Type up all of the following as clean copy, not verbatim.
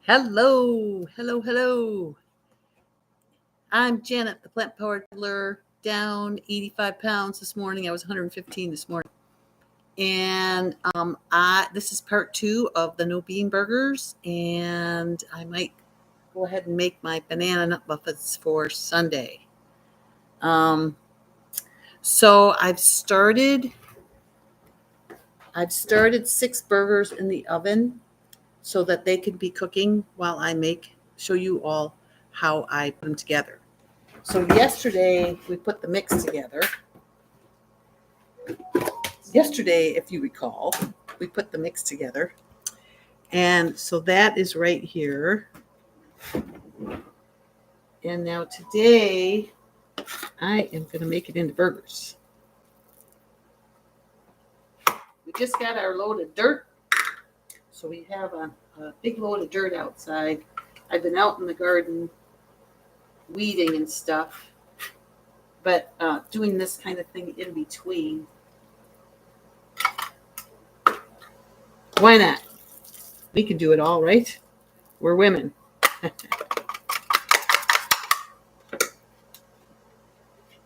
Hello, hello, hello. I'm Janet, the plant powered peddler, down 85 pounds this morning. I was 115 this morning. And this is part 2 of the no bean burgers, and I might go ahead and make my banana nut muffins for Sunday. So I've started 6 burgers in the oven so that they can be cooking while I show you all how I put them together. So yesterday we put the mix together. Yesterday, if you recall, we put the mix together. And so that is right here. And now today I am going to make it into burgers. We just got our load of dirt. So we have a big load of dirt outside. I've been out in the garden weeding and stuff, but doing this kind of thing in between. Why not? We can do it all, right? We're women.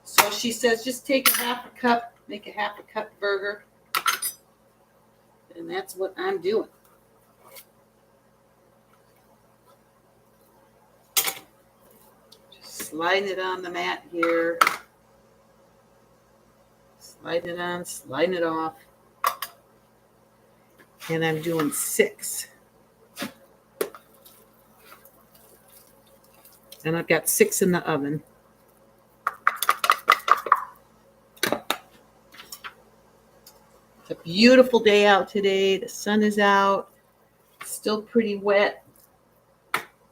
So she says, just take a half a cup, make a half a cup burger. And that's what I'm doing. Just sliding it on the mat here. Sliding it on, sliding it off. And I'm doing 6. And I've got 6 in the oven. It's a beautiful day out today. The sun is out. It's still pretty wet.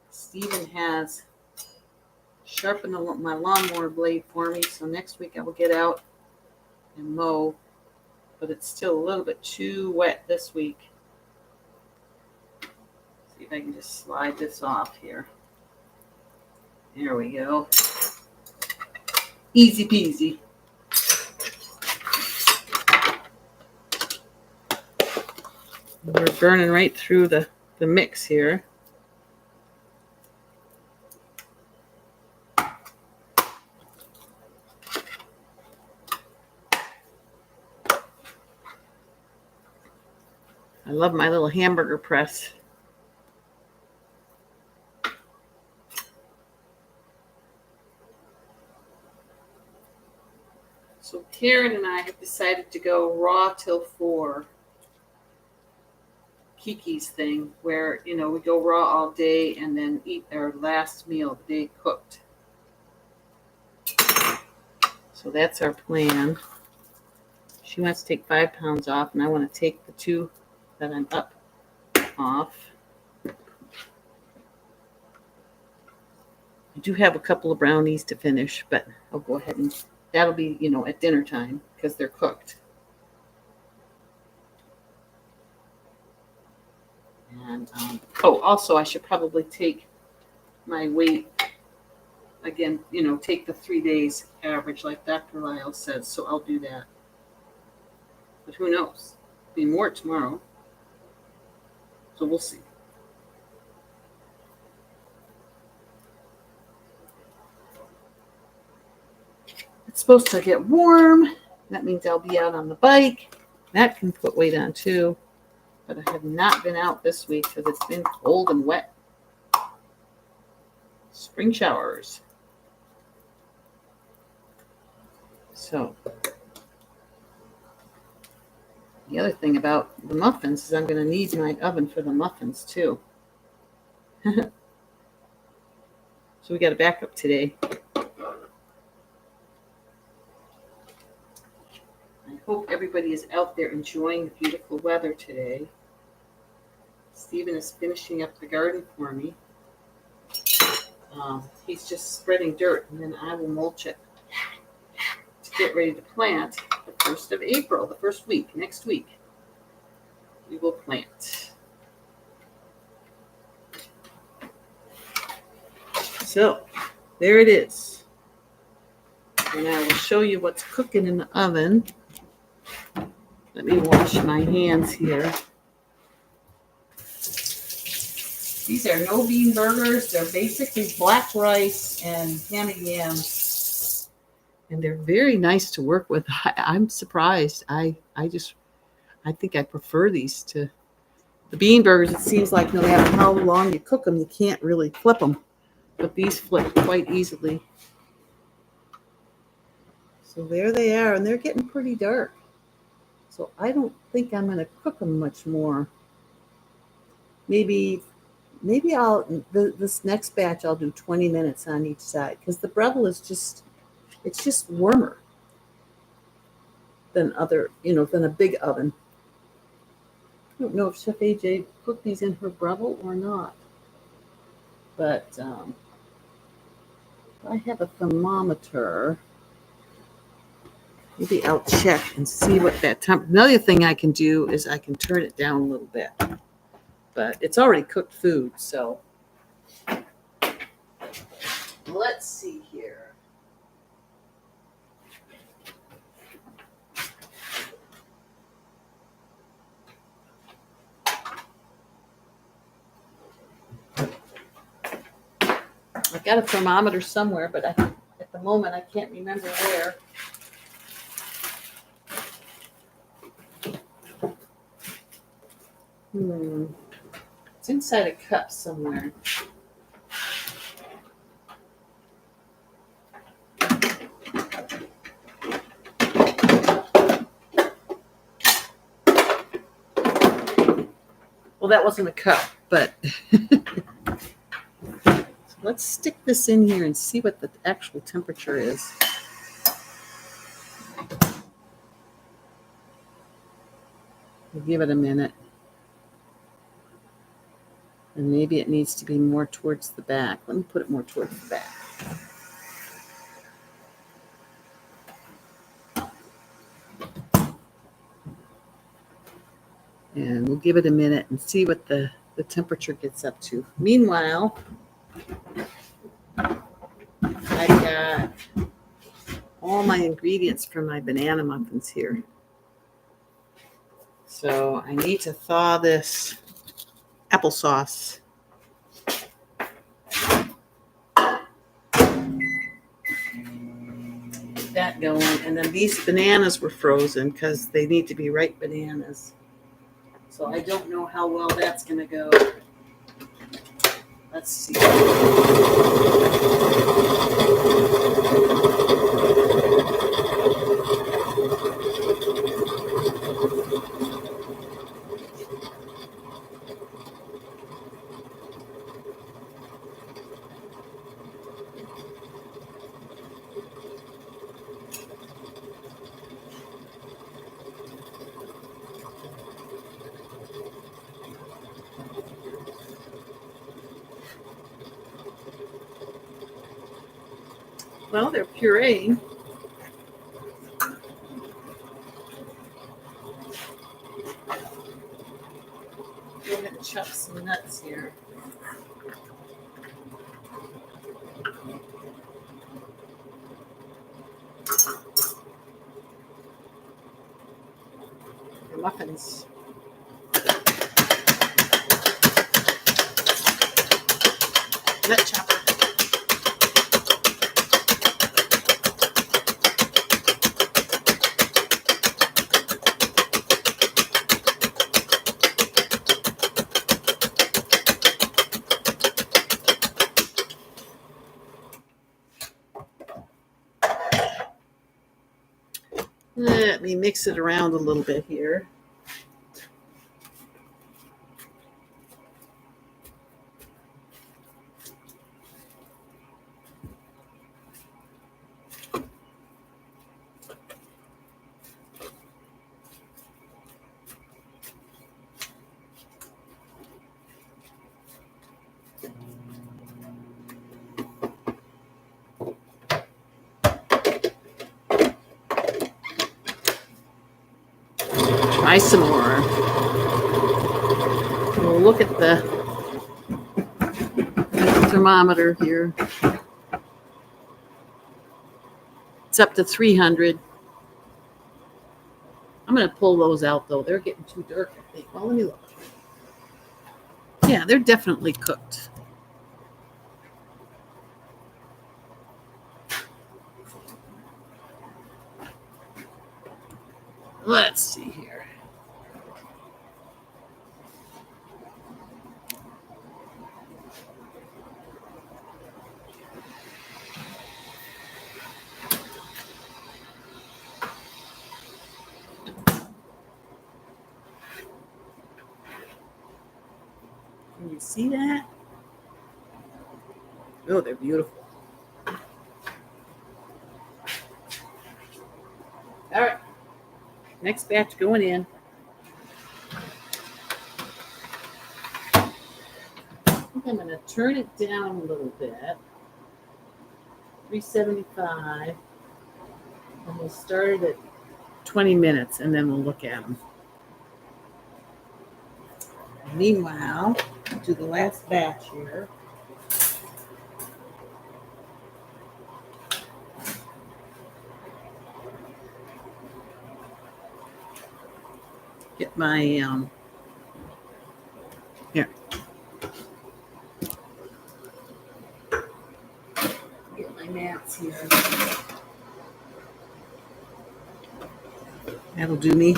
Stephen has sharpened my lawnmower blade for me, so next week I will get out and mow. But it's still a little bit too wet this week. See if I can just slide this off here. There we go. Easy peasy. We're burning right through the mix here. I love my little hamburger press. So Karen and I have decided to go raw till 4. Kiki's thing, where, we go raw all day and then eat our last meal the day cooked. So that's our plan. She wants to take 5 pounds off, and I want to take the 2 that I'm up off. I do have a couple of brownies to finish, but I'll go ahead and that'll be, at dinner time because they're cooked. And also I should probably take my weight again, take the 3 days average like Dr. Lyle says. So I'll do that. But who knows? Be more tomorrow. So we'll see. It's supposed to get warm. That means I'll be out on the bike. That can put weight on too. But I have not been out this week because it's been cold and wet. Spring showers. So, the other thing about the muffins is I'm going to need my oven for the muffins too. So we got a backup today. I hope everybody is out there enjoying the beautiful weather today. Stephen is finishing up the garden for me. He's just spreading dirt, and then I will mulch it to get ready to plant the 1st of April, the first week, next week. We will plant. So, there it is. And I will show you what's cooking in the oven. Let me wash my hands here. These are no bean burgers. They're basically black rice and ham and yams. And they're very nice to work with. I'm surprised. I think I prefer these to the bean burgers. It seems like no matter how long you cook them, you can't really flip them. But these flip quite easily. So there they are, and they're getting pretty dark. So I don't think I'm going to cook them much more. Maybe this next batch I'll do 20 minutes on each side because the Breville is just warmer than than a big oven. I don't know if Chef AJ cooked these in her Breville or not, but I have a thermometer. Maybe I'll check and see what that time. Another thing I can do is I can turn it down a little bit, but it's already cooked food, so let's see here. I've got a thermometer somewhere, but at the moment I can't remember where. It's inside a cup somewhere. Well, that wasn't a cup, but let's stick this in here and see what the actual temperature is. We'll give it a minute. And maybe it needs to be more towards the back. Let me put it more towards the back. And we'll give it a minute and see what the temperature gets up to. Meanwhile, I've got all my ingredients for my banana muffins here. So I need to thaw this applesauce. Get that going. And then these bananas were frozen because they need to be ripe bananas. So I don't know how well that's going to go. Let's see. Well, they're pureeing. Go ahead and chop some nuts here. Your muffins. Nut chopper. Let me mix it around a little bit here. Try some more. We'll look at the thermometer here. It's up to 300. I'm going to pull those out, though. They're getting too dark, I think. Well, let me look. Yeah, they're definitely cooked. Let's see here. Can you see that? Oh, they're beautiful. All right. Next batch going in. I think I'm going to turn it down a little bit. 375. And we'll start it at 20 minutes and then we'll look at them. Meanwhile, do the last batch here. Get my here. Get my mats here. That'll do me.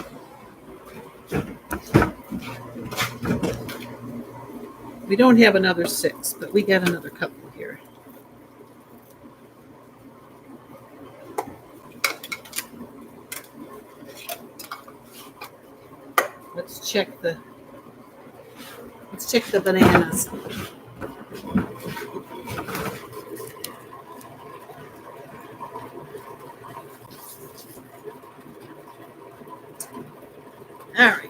We don't have another 6, but we got another couple here. Let's check the bananas. All right.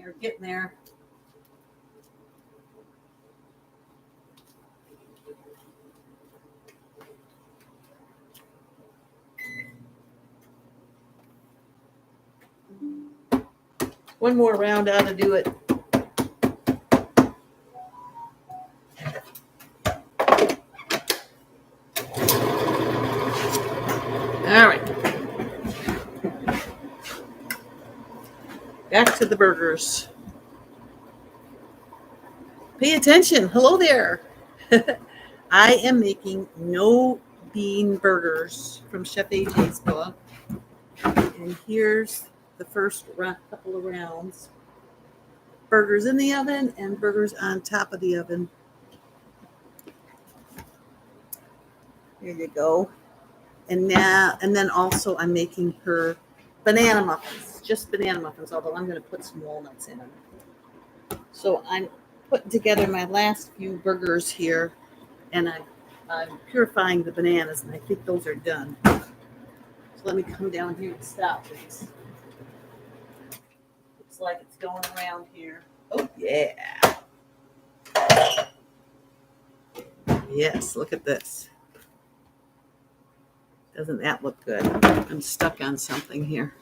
We're getting there. One more round ought to do it. All right. Back to the burgers. Pay attention. Hello there. I am making no bean burgers from Chef AJ's book. And here's the first couple of rounds. Burgers in the oven and burgers on top of the oven. Here you go. And then also I'm making her banana muffins, just banana muffins, although I'm going to put some walnuts in them. So I'm putting together my last few burgers here, and I'm purifying the bananas, and I think those are done. So let me come down here and stop this. Looks like it's going around here. Oh, yeah. Yes, look at this. Doesn't that look good? I'm stuck on something here.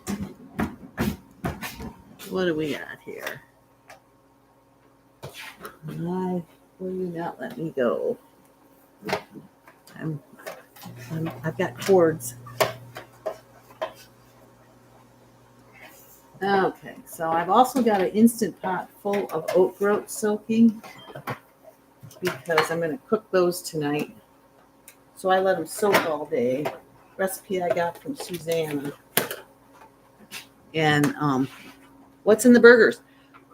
What do we got here? Why will you not let me go? I've got cords. Okay, so I've also got an Instant Pot full of oat groat soaking because I'm going to cook those tonight. So I let them soak all day. Recipe I got from Susanna. And what's in the burgers?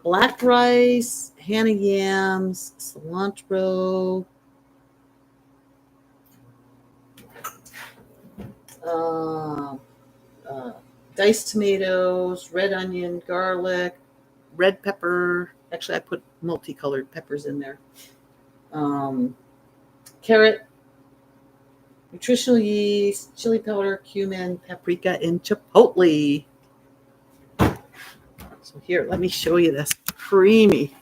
Black rice, Hannah yams, cilantro, diced tomatoes, red onion, garlic, red pepper. Actually, I put multicolored peppers in there. Carrot, nutritional yeast, chili powder, cumin, paprika, and chipotle. So here, let me show you this creamy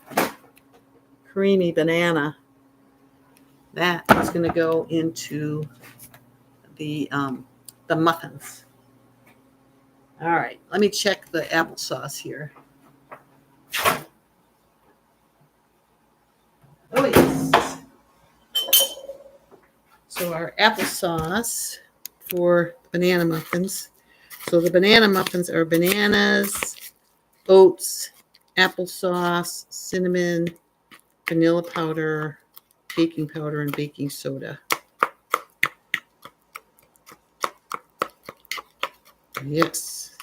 banana. That is going to go into the muffins. All right, let me check the applesauce here. Oh, yes. So our applesauce for banana muffins. So the banana muffins are bananas, oats, applesauce, cinnamon, vanilla powder, baking powder, and baking soda. Yes.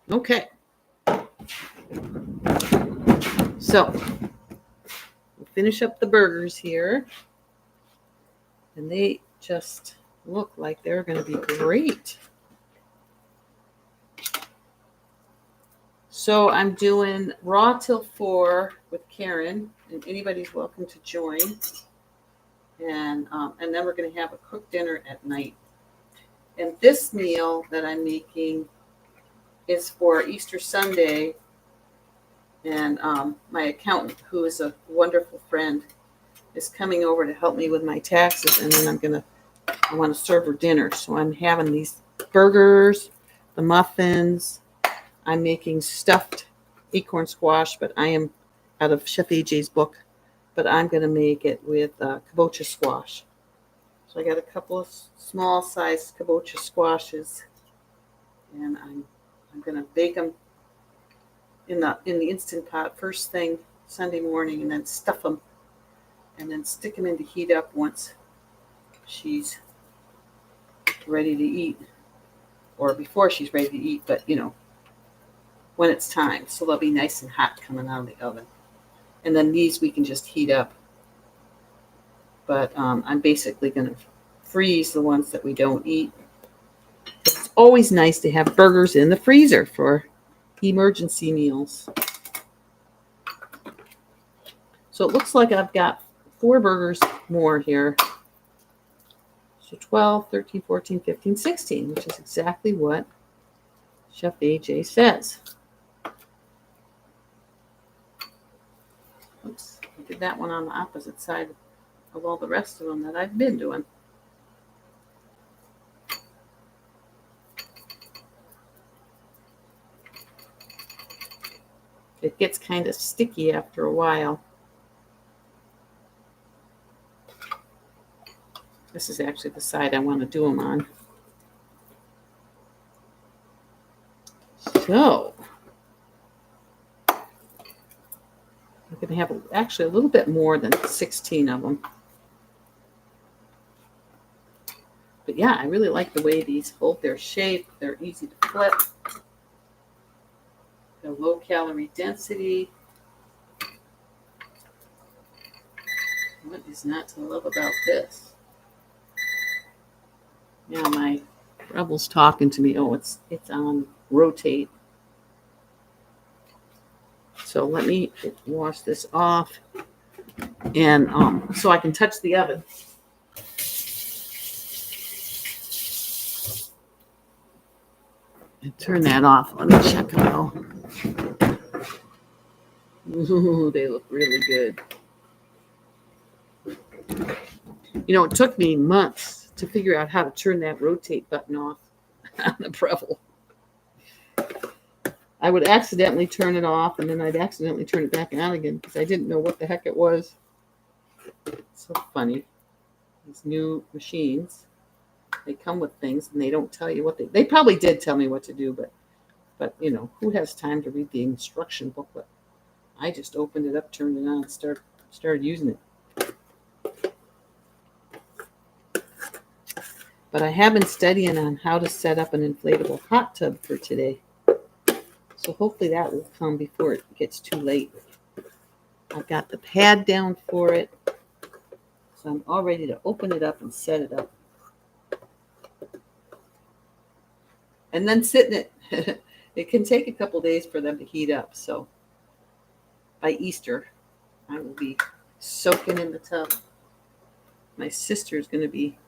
Okay. So we'll finish up the burgers here. And they just look like they're going to be great. So I'm doing raw till 4 with Karen, and anybody's welcome to join. And then we're going to have a cooked dinner at night. And this meal that I'm making is for Easter Sunday. And my accountant, who is a wonderful friend, is coming over to help me with my taxes. And then I want to serve her dinner. So I'm having these burgers, the muffins. I'm making stuffed acorn squash, but I am out of Chef AJ's book. But I'm going to make it with kabocha squash. So I got a couple of small sized kabocha squashes, and I'm going to bake them in the Instant Pot first thing Sunday morning, and then stuff them, and then stick them in to heat up once she's ready to eat, or before she's ready to eat, but when it's time. So they'll be nice and hot coming out of the oven. And then these we can just heat up. But I'm basically going to freeze the ones that we don't eat. It's always nice to have burgers in the freezer for emergency meals. So it looks like I've got 4 burgers more here. So 12, 13, 14, 15, 16, which is exactly what Chef AJ says. Oops, I did that one on the opposite side of all the rest of them that I've been doing. It gets kind of sticky after a while. This is actually the side I want to do them on. So I'm going to have actually a little bit more than 16 of them. But yeah, I really like the way these hold their shape. They're easy to flip. They're low calorie density. What is not to love about this? Now my Rebel's talking to me. Oh, it's on rotate. So let me wash this off, and so I can touch the oven. And turn that off. Let me check them out. Ooh, they look really good. It took me months to figure out how to turn that rotate button off on the Breville. I would accidentally turn it off, and then I'd accidentally turn it back on again because I didn't know what the heck it was. It's so funny. These new machines, they come with things, and they don't tell you what they probably did tell me what to do, but who has time to read the instruction booklet? I just opened it up, turned it on, and started using it. But I have been studying on how to set up an inflatable hot tub for today. So hopefully that will come before it gets too late. I've got the pad down for it. So I'm all ready to open it up and set it up. And then sit in it. It can take a couple days for them to heat up. So by Easter, I will be soaking in the tub. My sister's going to be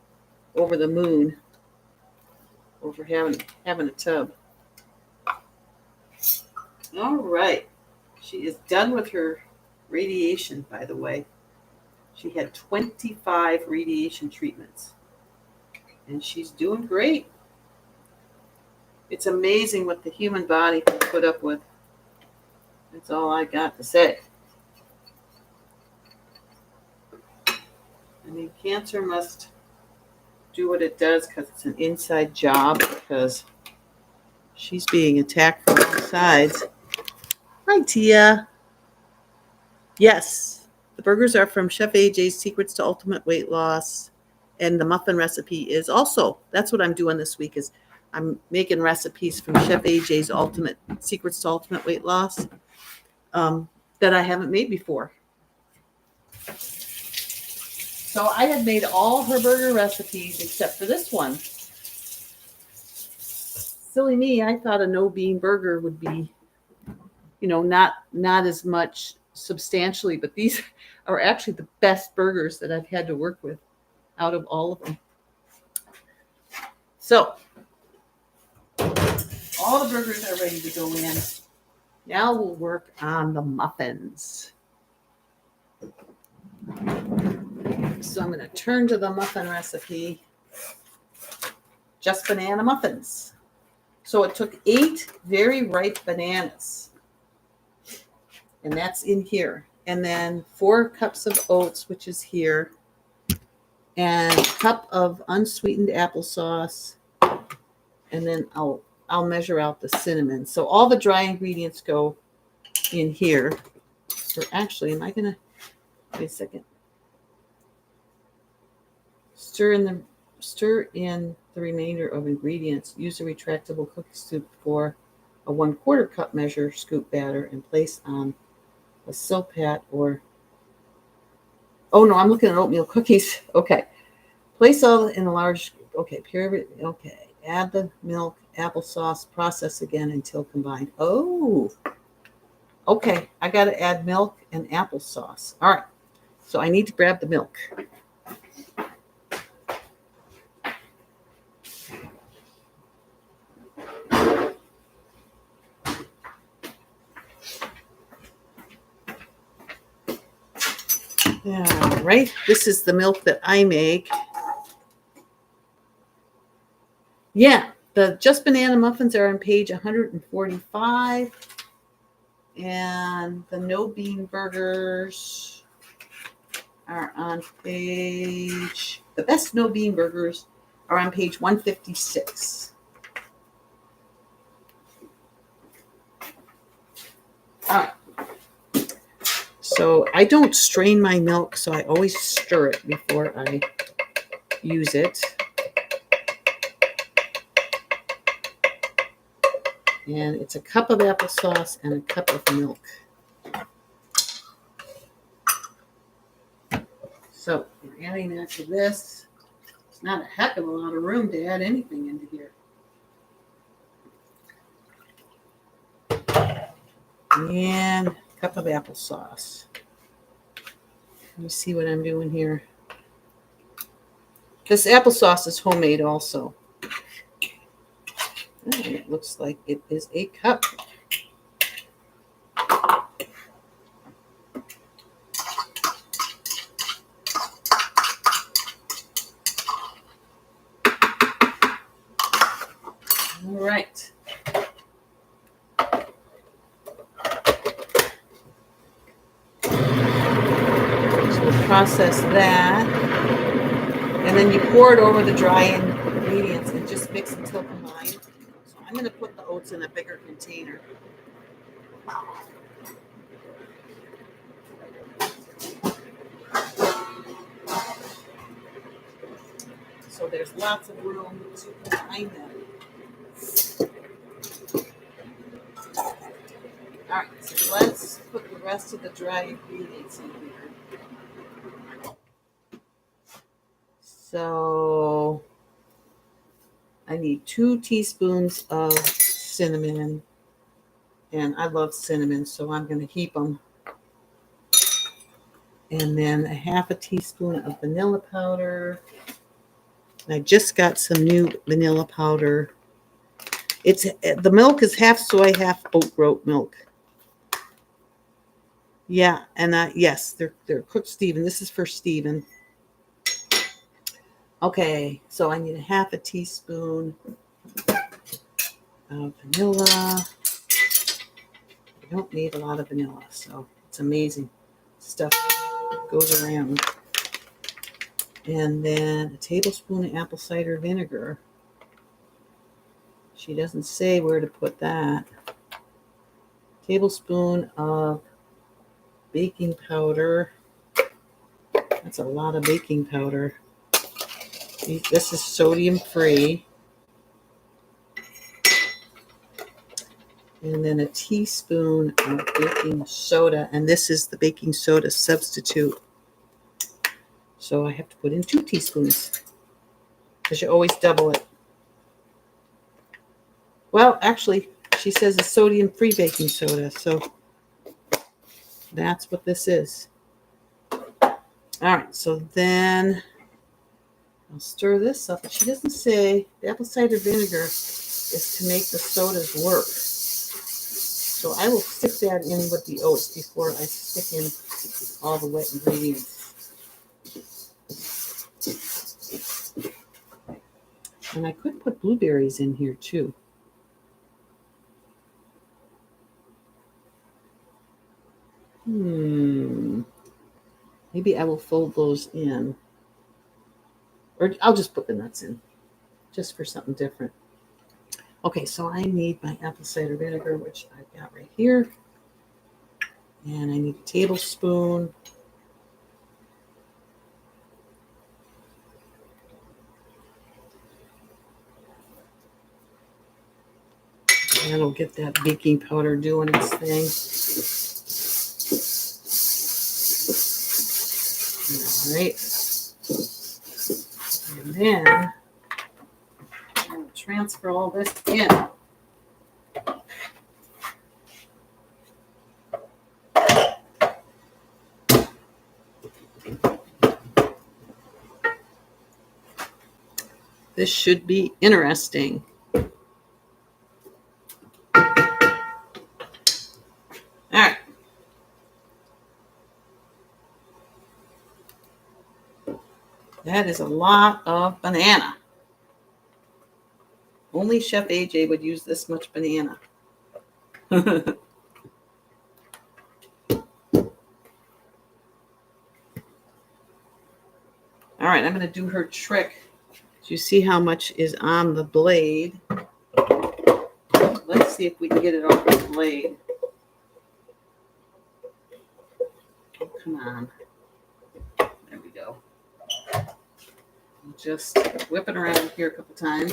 over the moon over having a tub. All right. She is done with her radiation, by the way. She had 25 radiation treatments, and she's doing great. It's amazing what the human body can put up with. That's all I got to say. I mean, cancer must do what it does because it's an inside job, because she's being attacked from all sides. Hi, Tia. Yes, the burgers are from Chef AJ's Secrets to Ultimate Weight Loss. And the muffin recipe is also, that's what I'm doing this week, is I'm making recipes from Chef AJ's Secrets to Ultimate Weight Loss that I haven't made before. So I had made all her burger recipes except for this one. Silly me, I thought a no bean burger would be, not as much substantially, but these are actually the best burgers that I've had to work with out of all of them. So all the burgers are ready to go in. Now we'll work on the muffins. So I'm going to turn to the muffin recipe. Just banana muffins. So it took 8 very ripe bananas. And that's in here. And then 4 cups of oats, which is here. And a cup of unsweetened applesauce. And then I'll measure out the cinnamon. So all the dry ingredients go in here. Or actually, am I going to, wait a second. Stir in the remainder of ingredients. Use a retractable cookie scoop for a 1/4 cup measure scoop batter and place on a silpat or, oh no, I'm looking at oatmeal cookies. Okay. Place all in a large, okay, add the milk, applesauce, process again until combined. Oh, okay, I got to add milk and applesauce. All right, so I need to grab the milk. All right, this is the milk that I make. Yeah, the Just Banana Muffins are on page 145. And the no bean burgers are on page, the best no bean burgers are on page 156. All right. So I don't strain my milk, so I always stir it before I use it. And it's a cup of applesauce and a cup of milk. So we're adding that to this. It's not a heck of a lot of room to add anything into here. And a cup of applesauce. Let me see what I'm doing here. This applesauce is homemade also. And it looks like it is a cup. All right. So we'll process that. And then you pour it over the dry ingredients and just mix until combined. So I'm going to put the oats in a bigger container. So there's lots of room to combine them. All right, so let's put the rest of the dry ingredients in here. So I need 2 teaspoons of cinnamon, and I love cinnamon, so I'm going to heap them. And then a 1/2 teaspoon of vanilla powder. I just got some new vanilla powder. The milk is half soy, half oat groat milk. Yeah, and yes, they're cooked Stephen. This is for Stephen. Okay, so I need a 1/2 teaspoon vanilla. I don't need a lot of vanilla, so it's amazing stuff goes around. And then a tablespoon of apple cider vinegar. She doesn't say where to put that. Tablespoon of baking powder. That's a lot of baking powder. This is sodium free. And then a teaspoon of baking soda. And this is the baking soda substitute. So I have to put in 2 teaspoons because you always double it. Well, actually, she says it's sodium-free baking soda. So that's what this is. All right, so then I'll stir this up. She doesn't say the apple cider vinegar is to make the sodas work. So I will stick that in with the oats before I stick in all the wet ingredients. And I could put blueberries in here too. Maybe I will fold those in. Or I'll just put the nuts in, just for something different. Okay, so I need my apple cider vinegar, which I've got right here. And I need a tablespoon. And it'll get that baking powder doing its thing. All right. And then I'll transfer all this in. This should be interesting. All right. That is a lot of banana. Only Chef AJ would use this much banana. All right, I'm going to do her trick. Do you see how much is on the blade? Let's see if we can get it off the blade. Oh, come on. There we go. Just whip it around here a couple times.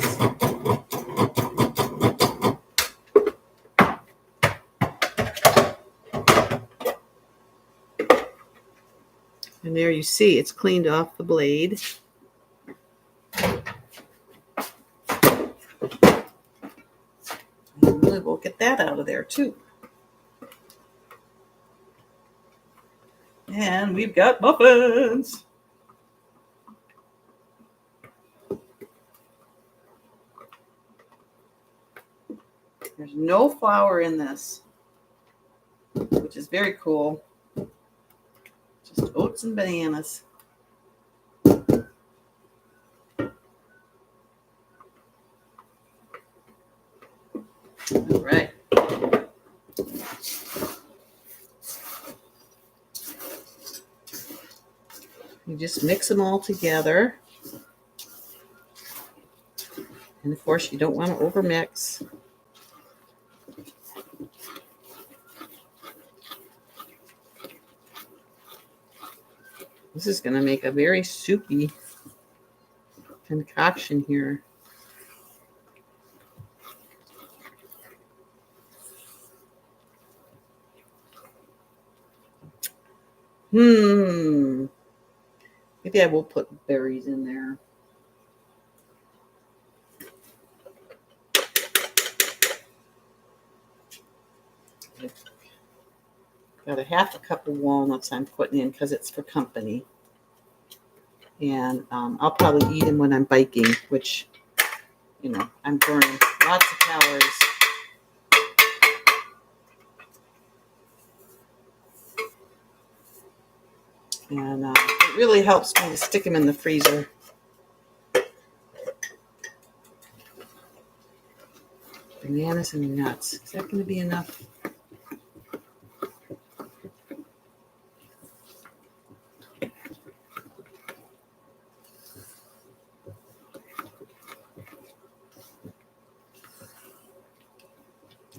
And there you see it's cleaned off the blade. And we'll get that out of there too. And we've got muffins. There's no flour in this, which is very cool. Just oats and bananas. All right. You just mix them all together. And of course, you don't want to overmix. This is going to make a very soupy concoction here. Maybe I will put berries in there. Got a half a cup of walnuts I'm putting in because it's for company. And I'll probably eat them when I'm biking, which, you know, I'm burning lots of calories. And it really helps me to stick them in the freezer. Bananas and nuts. Is that going to be enough?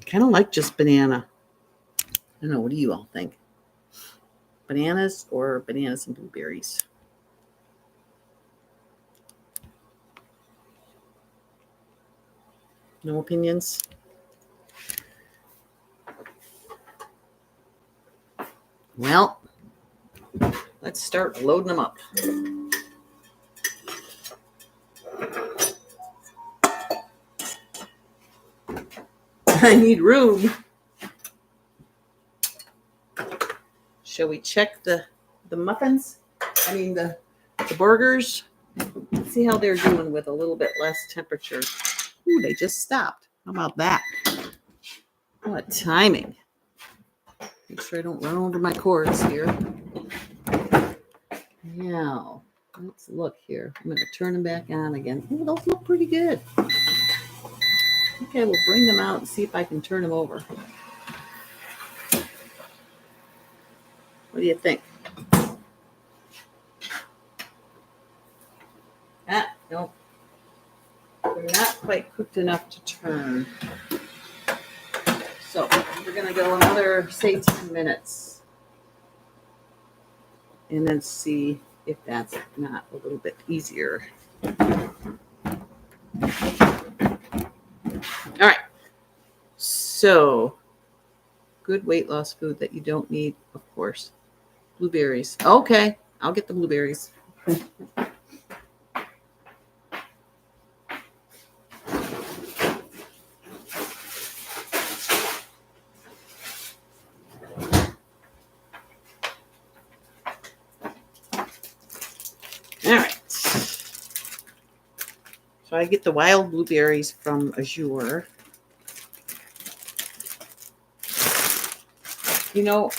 Kind of like just banana. I don't know. What do you all think? Bananas or bananas and blueberries? No opinions? Well, let's start loading them up. I need room. Shall we check the muffins? I mean the burgers. Let's see how they're doing with a little bit less temperature. Ooh, they just stopped. How about that? What timing? Make sure I don't run over my cords here. Now, let's look here. I'm going to turn them back on again. Ooh, those look pretty good. Okay, we'll bring them out and see if I can turn them over. What do you think? No. They're not quite cooked enough to turn. So we're going to go another, say, 10 minutes. And then see if that's not a little bit easier. All right. So, good weight loss food that you don't need, of course. Blueberries. Okay, I'll get the blueberries. All right. So I get the wild blueberries from Azure. You know,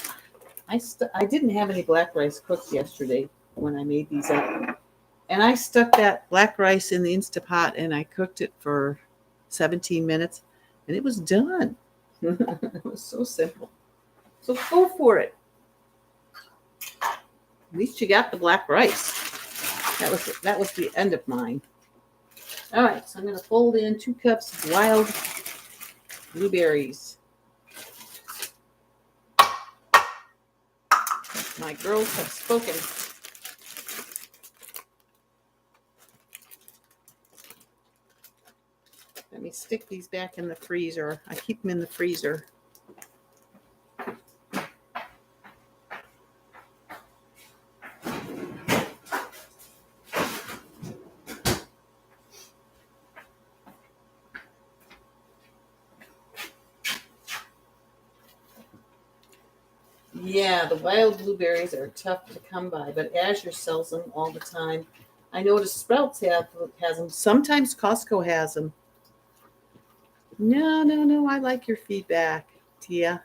I didn't have any black rice cooked yesterday when I made these up. And I stuck that black rice in the Instapot and I cooked it for 17 minutes and it was done. It was so simple. So go for it. At least you got the black rice. That was the end of mine. All right, so I'm going to fold in 2 cups of wild blueberries. My girls have spoken. Let me stick these back in the freezer. I keep them in the freezer. Yeah, the wild blueberries are tough to come by, but Azure sells them all the time. I notice Sprouts has them. Sometimes Costco has them. No. I like your feedback, Tia.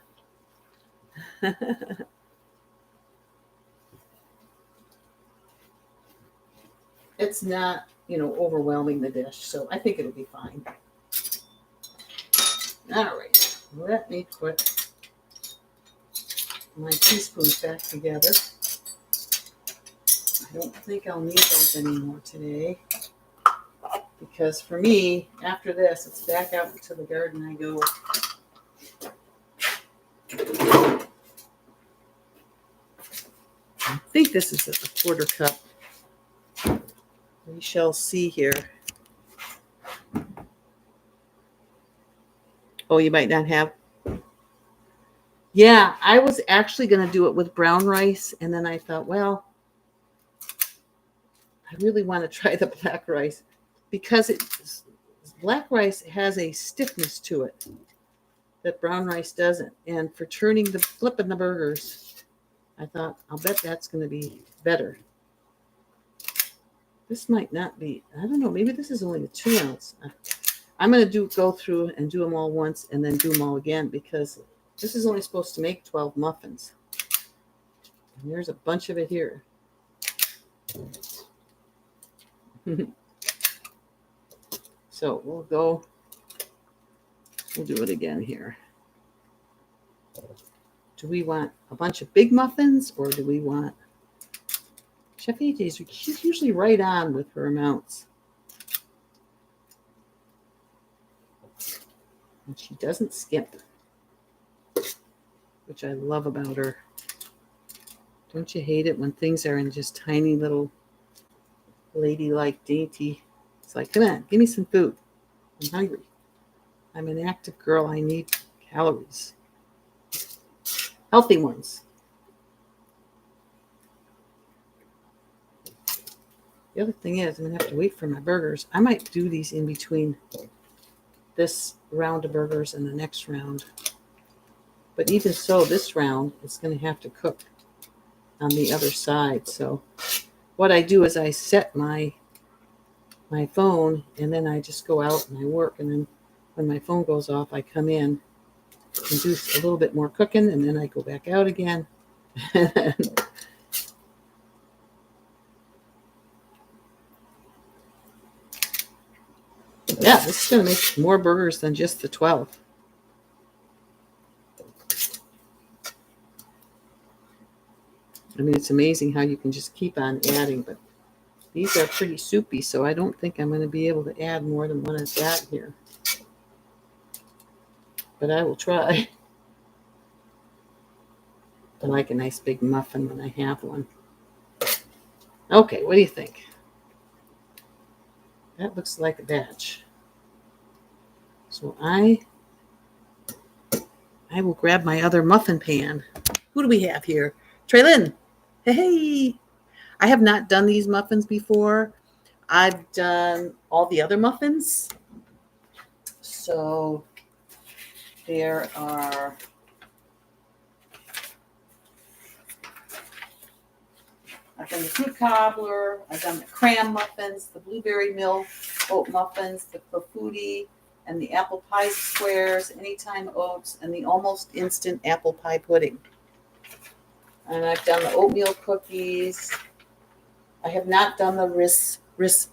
It's not, overwhelming the dish, so I think it'll be fine. All right, let me put my teaspoons back together. I don't think I'll need those anymore today because for me, after this, it's back out into the garden I go. I think this is a 1/4 cup. We shall see here. Oh, you might not have. Yeah, I was actually going to do it with brown rice, and then I thought, well, I really want to try the black rice because black rice has a stiffness to it that brown rice doesn't. And for flipping the burgers, I thought, I'll bet that's going to be better. This might not be, I don't know, maybe this is only a 2 ounce. I'm going to go through and do them all once and then do them all again because this is only supposed to make 12 muffins. And there's a bunch of it here. So we'll go We'll do it again here. Do we want a bunch of big muffins or do we want... Chef AJ's, she's usually right on with her amounts. And she doesn't skimp, which I love about her. Don't you hate it when things are in just tiny little ladylike dainty? It's like, come on, give me some food. I'm hungry. I'm an active girl. I need calories. Healthy ones. The other thing is, I'm going to have to wait for my burgers. I might do these in between this round of burgers and the next round. But even so, this round is going to have to cook on the other side. So what I do is I set my phone, and then I just go out and I work. And then when my phone goes off, I come in and do a little bit more cooking, and then I go back out again. Yeah, this is going to make more burgers than just the 12. I mean, it's amazing how you can just keep on adding, but these are pretty soupy, so I don't think I'm going to be able to add more than one I've got here. But I will try. I like a nice big muffin when I have one. Okay, what do you think? That looks like a batch. So I will grab my other muffin pan. Who do we have here? Traylyn. Hey. I have not done these muffins before. I've done all the other muffins. So there are... I've done the fruit cobbler, I've done the cram muffins, the blueberry milk oat muffins, the clafouti, and the apple pie squares, anytime oats, and the almost instant apple pie pudding. And I've done the oatmeal cookies. I have not done the ris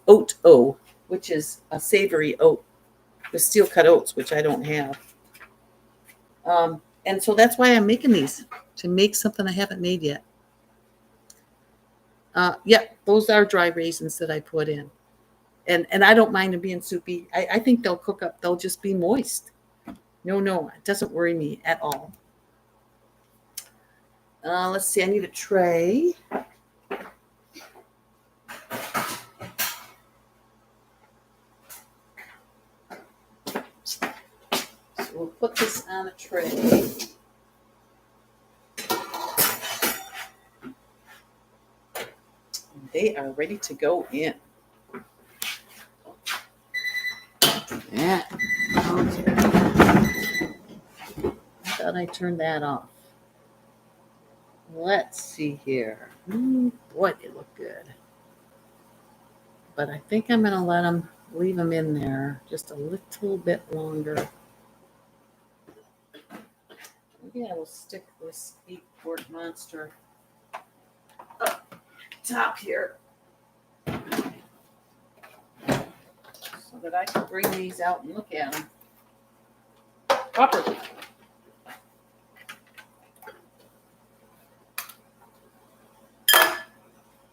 oat o, which is a savory oat with steel cut oats, which I don't have. And so that's why I'm making these, to make something I haven't made yet. Yeah, those are dry raisins that I put in. And I don't mind them being soupy. I think they'll cook up. They'll just be moist. No, it doesn't worry me at all. Let's see, I need a tray. So we'll put this on a tray. They are ready to go in. Yeah. Okay. I thought I turned that off. Let's see here. Boy, they look good. But I think I'm going to leave them in there just a little bit longer. Maybe I will stick this 8-quart monster up top here, so that I can bring these out and look at them properly.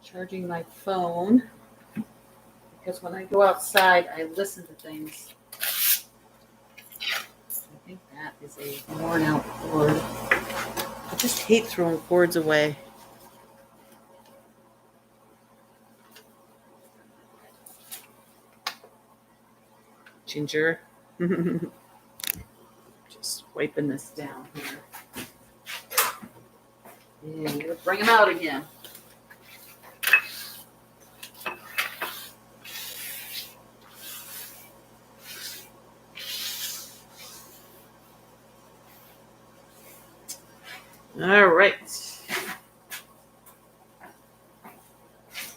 Charging my phone, because when I go outside, I listen to things. I think that is a worn out cord. I just hate throwing cords away. Ginger. Just wiping this down here. And I'm going to bring them out again. All right.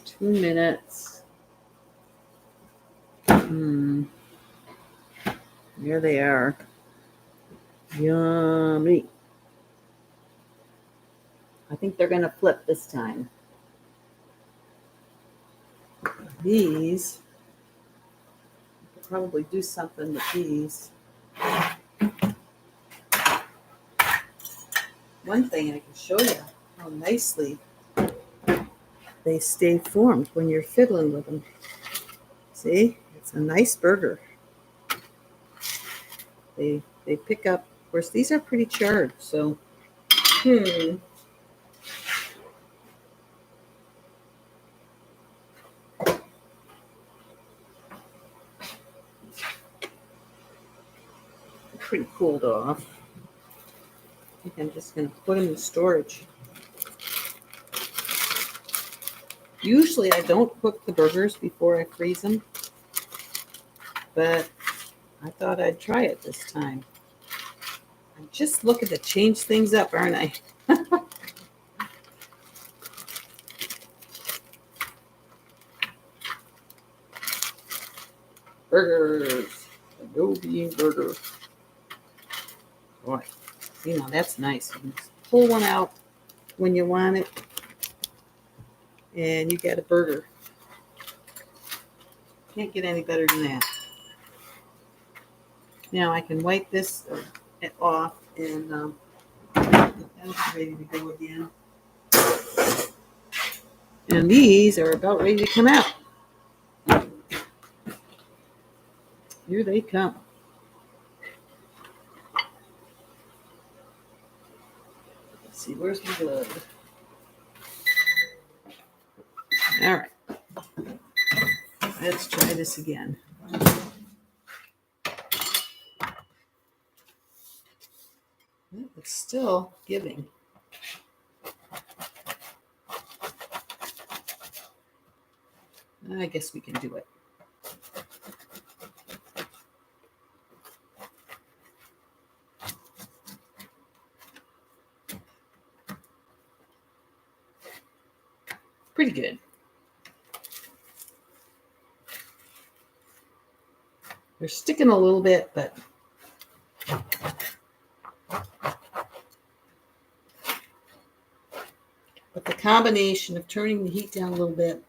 2 minutes. There they are. Yummy. I think they're going to flip this time. These, I could probably do something with these. one thing I can show you how nicely they stay formed when you're fiddling with them. See, it's a nice burger. They pick up. Of course, these are pretty charred, so pretty cooled off. I think I'm just going to put them in storage. Usually I don't cook the burgers before I freeze them, but I thought I'd try it this time. I'm just looking to change things up, aren't I? Burgers. Adobe burger. Boy, you know, that's nice. You just pull one out when you want it, and you get a burger. Can't get any better than that. Now I can wipe this off, and that'll be ready to go again. And these are about ready to come out. Here they come. Let's see, where's my glove? All right. Let's try this again. It's still giving. I guess we can do it. Pretty good. They're sticking a little bit, but the combination of turning the heat down a little bit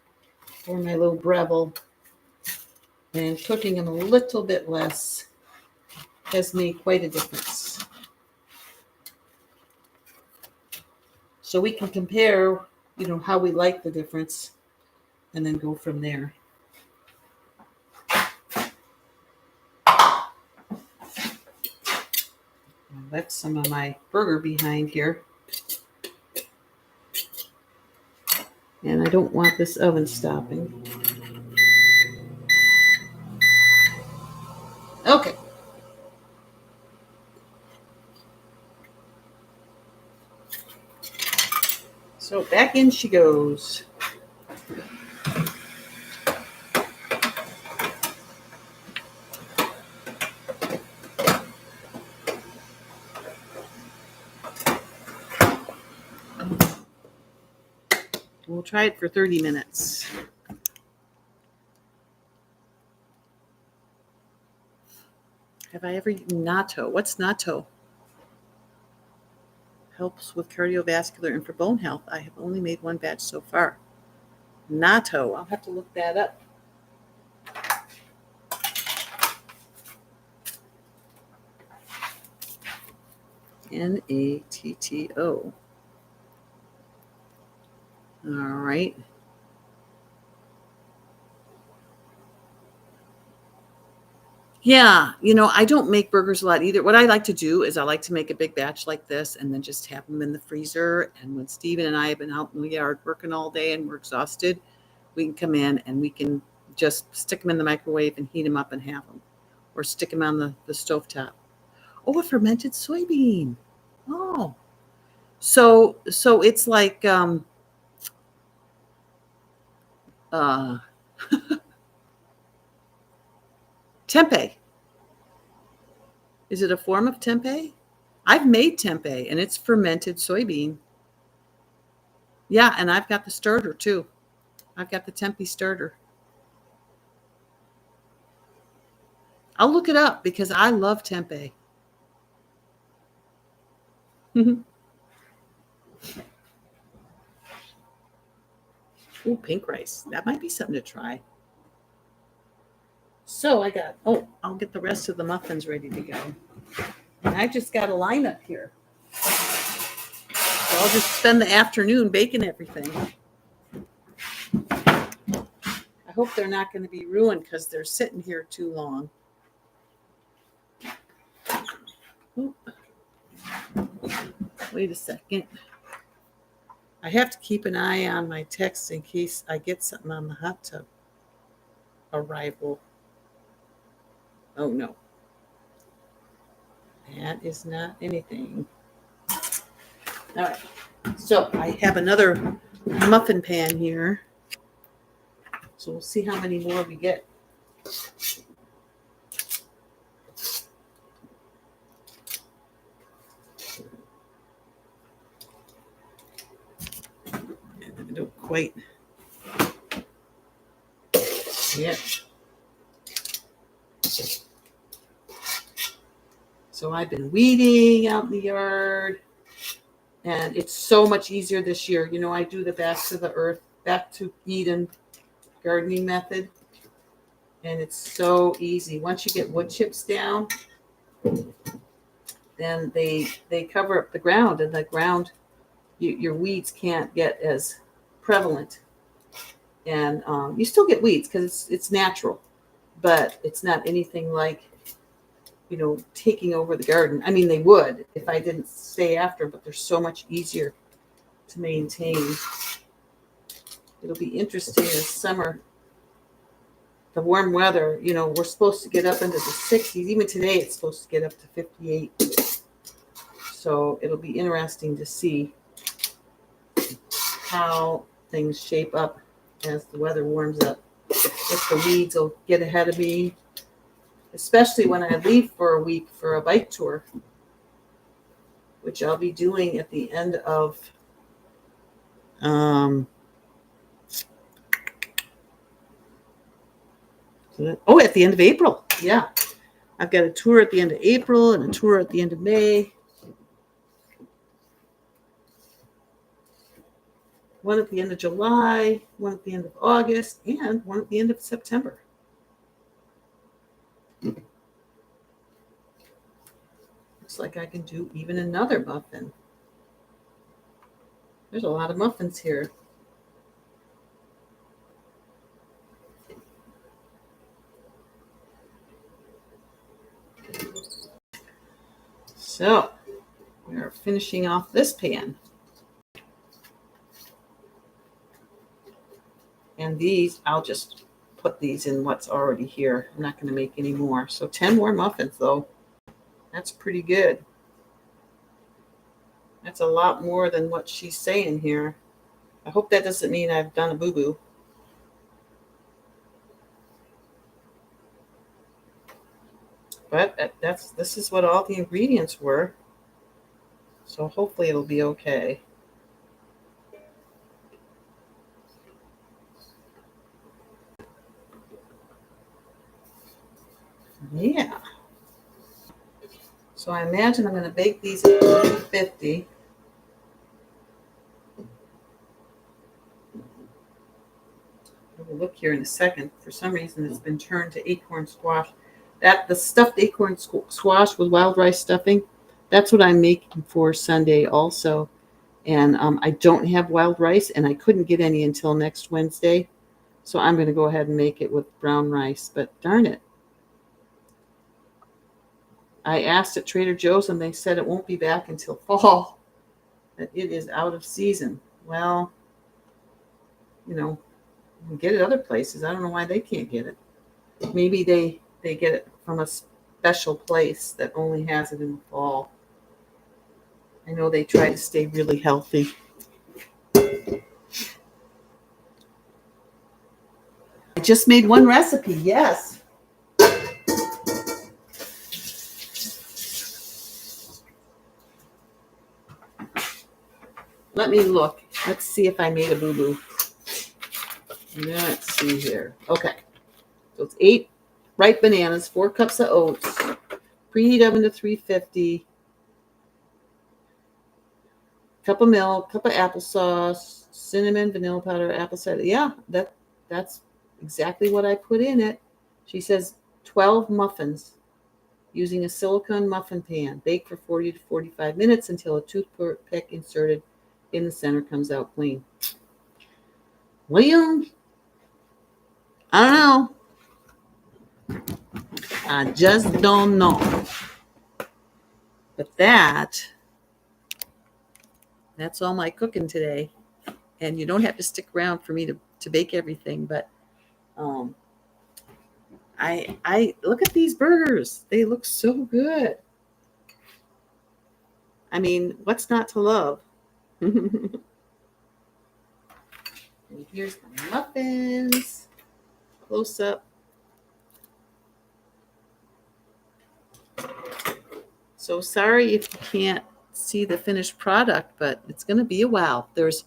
for my little Breville and cooking them a little bit less has made quite a difference. So we can compare, you know, how we like the difference and then go from there. I left some of my burger behind here. And I don't want this oven stopping. Okay. So back in she goes. We'll try it for 30 minutes. Have I ever eaten natto? What's natto? Helps with cardiovascular and for bone health. I have only made one batch so far. Natto. I'll have to look that up. Natto. All right. Yeah, you know, I don't make burgers a lot either. What I like to do is I like to make a big batch like this and then just have them in the freezer. And when Steven and I have been out in the yard working all day and we're exhausted, we can come in and we can just stick them in the microwave and heat them up and have them. Or stick them on the stovetop. Oh, a fermented soybean. Oh. So it's like tempeh. Is it a form of tempeh? I've made tempeh, and it's fermented soybean. Yeah, and I've got the starter, too. I've got the tempeh starter. I'll look it up because I love tempeh. Ooh, pink rice. That might be something to try. So I'll get the rest of the muffins ready to go. And I just got a lineup here. I'll just spend the afternoon baking everything. I hope they're not going to be ruined because they're sitting here too long. Oop. Wait a second. I have to keep an eye on my text in case I get something on the hot tub arrival. Oh no. That is not anything. All right. So I have another muffin pan here. So we'll see how many more we get. I don't quite. Yeah. So I've been weeding out in the yard, and it's so much easier this year. You know, I do the back to the earth, back to Eden gardening method, and it's so easy. Once you get wood chips down, then they cover up the ground, and the ground, your weeds can't get as prevalent. And you still get weeds because it's natural, but it's not anything like, you know, taking over the garden. I mean, they would if I didn't stay after, but they're so much easier to maintain. It'll be interesting this summer. The warm weather, you know, we're supposed to get up into the 60s. Even today, it's supposed to get up to 58. So it'll be interesting to see how things shape up as the weather warms up. If the weeds will get ahead of me, especially when I leave for a week for a bike tour, which I'll be doing at the end of at the end of April. Yeah. I've got a tour at the end of April and a tour at the end of May. One at the end of July, one at the end of August, and one at the end of September. Looks like I can do even another muffin. There's a lot of muffins here. So we're finishing off this pan. And these, I'll just put these in what's already here. I'm not going to make any more. So 10 more muffins, though. That's pretty good. That's a lot more than what she's saying here. I hope that doesn't mean I've done a boo-boo. But this is what all the ingredients were. So hopefully it'll be okay. Yeah. So I imagine I'm going to bake these at 350. We'll look here in a second. For some reason, it's been turned to acorn squash. The stuffed acorn squash with wild rice stuffing, that's what I'm making for Sunday also. And I don't have wild rice, and I couldn't get any until next Wednesday. So I'm going to go ahead and make it with brown rice. But darn it. I asked at Trader Joe's, and they said it won't be back until fall, that it is out of season. Well, you know, you can get it other places. I don't know why they can't get it. Maybe they get it from a special place that only has it in the fall. I know they try to stay really healthy. I just made one recipe, yes. Let me look. Let's see if I made a boo-boo. Let's see here. Okay. So it's 8 ripe bananas, 4 cups of oats, preheat oven to 350, cup of milk, cup of applesauce, cinnamon, vanilla powder, apple cider. Yeah, that's exactly what I put in it. She says 12 muffins using a silicone muffin pan. Bake for 40 to 45 minutes until a toothpick inserted in the center comes out clean. Well, I don't know. I just don't know. But that's all my cooking today. And you don't have to stick around for me to bake everything, but um, I look at these burgers. They look so good. I mean, what's not to love? And here's the muffins. Close up. So sorry if you can't see the finished product, but it's going to be a while. There's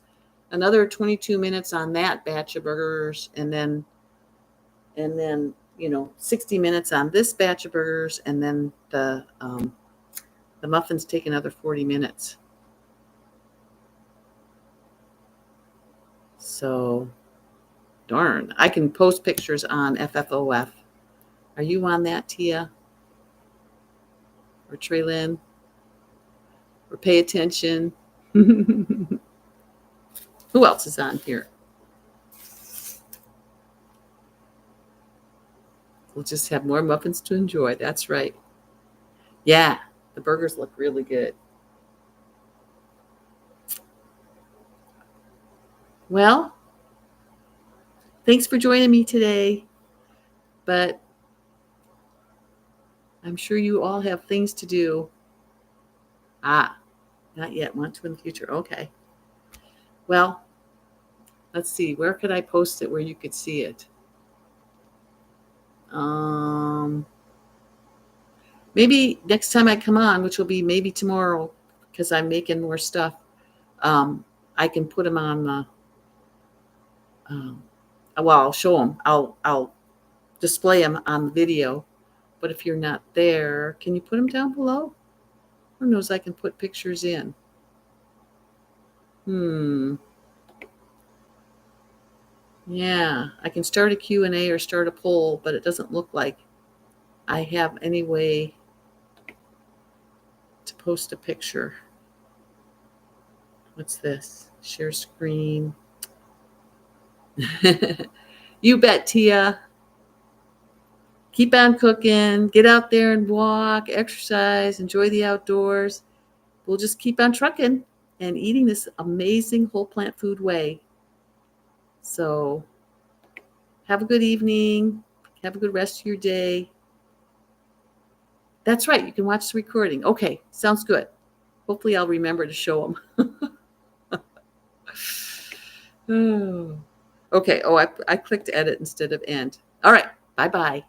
another 22 minutes on that batch of burgers, and then 60 minutes on this batch of burgers, and then the muffins take another 40 minutes. So darn, I can post pictures on FFOF. Are you on that, Tia? Or Traylyn? Or pay attention? Who else is on here? We'll just have more muffins to enjoy. That's right. Yeah, the burgers look really good. Well, thanks for joining me today. But I'm sure you all have things to do. Not yet. Want to in the future. Okay. Well, let's see. Where could I post it where you could see it? Maybe next time I come on, which will be maybe tomorrow, because I'm making more stuff. I can put them on the. Well, I'll show them. I'll display them on the video. But if you're not there, can you put them down below? Who knows? I can put pictures in. Yeah, I can start a Q&A or start a poll, but it doesn't look like I have any way to post a picture. What's this? Share screen. You bet, Tia. Keep on cooking. Get out there and walk, exercise, enjoy the outdoors. We'll just keep on trucking and eating this amazing whole plant food way. So have a good evening. Have a good rest of your day. That's right. You can watch the recording. Okay, sounds good. Hopefully I'll remember to show them. Oh. Okay. Oh, I clicked edit instead of end. All right. Bye-bye.